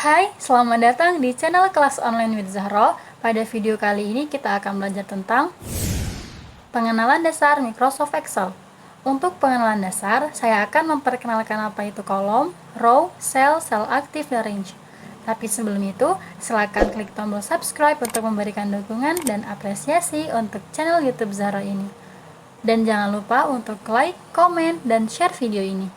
Hai, selamat datang di channel Kelas Online with Zahro. Pada video kali ini kita akan belajar tentang pengenalan dasar Microsoft Excel. Untuk pengenalan dasar, saya akan memperkenalkan apa itu kolom, row, cell aktif, dan range. Tapi sebelum itu, silakan klik tombol subscribe untuk memberikan dukungan dan apresiasi untuk channel YouTube Zahro ini. Dan jangan lupa untuk like, komen, dan share video ini.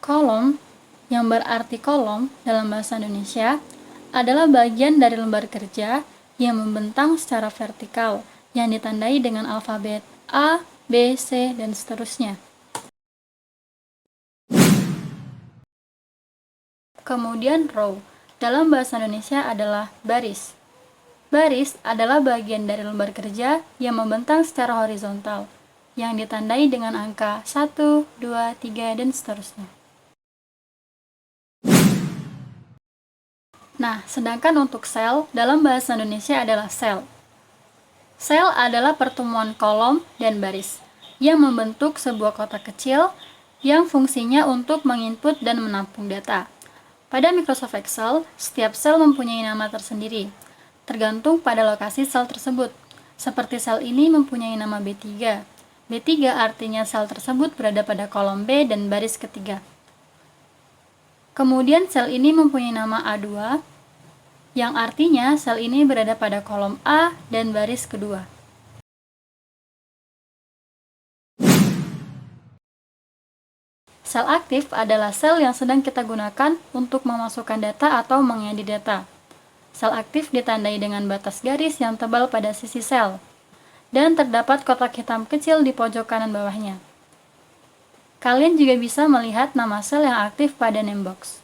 Kolom, yang berarti kolom dalam bahasa Indonesia, adalah bagian dari lembar kerja yang membentang secara vertikal, yang ditandai dengan alfabet A, B, C, dan seterusnya. Kemudian row, dalam bahasa Indonesia adalah baris. Baris adalah bagian dari lembar kerja yang membentang secara horizontal, yang ditandai dengan angka 1, 2, 3, dan seterusnya. Nah, sedangkan untuk sel, dalam bahasa Indonesia adalah sel. Sel adalah pertemuan kolom dan baris, yang membentuk sebuah kotak kecil yang fungsinya untuk menginput dan menampung data. Pada Microsoft Excel, setiap sel mempunyai nama tersendiri, tergantung pada lokasi sel tersebut. Seperti sel ini mempunyai nama B3. B3 artinya sel tersebut berada pada kolom B dan baris ketiga. Kemudian sel ini mempunyai nama A2, yang artinya sel ini berada pada kolom A dan baris kedua. Sel aktif adalah sel yang sedang kita gunakan untuk memasukkan data atau mengedit data. Sel aktif ditandai dengan batas garis yang tebal pada sisi sel, dan terdapat kotak hitam kecil di pojok kanan bawahnya. Kalian juga bisa melihat nama sel yang aktif pada name box.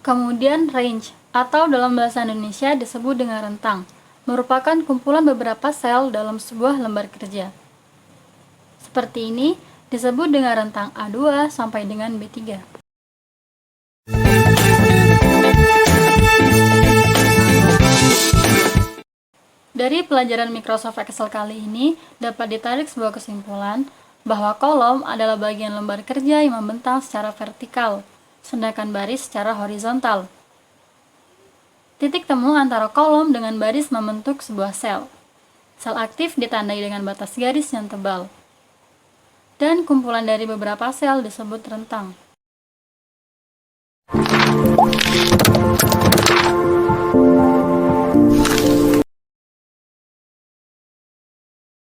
Kemudian range, atau dalam bahasa Indonesia disebut dengan rentang, merupakan kumpulan beberapa sel dalam sebuah lembar kerja. Seperti ini disebut dengan rentang A2 sampai dengan B3. Dari pelajaran Microsoft Excel kali ini, dapat ditarik sebuah kesimpulan bahwa kolom adalah bagian lembar kerja yang membentang secara vertikal, sedangkan baris secara horizontal. Titik temu antara kolom dengan baris membentuk sebuah sel. Sel aktif ditandai dengan batas garis yang tebal. Dan kumpulan dari beberapa sel disebut rentang.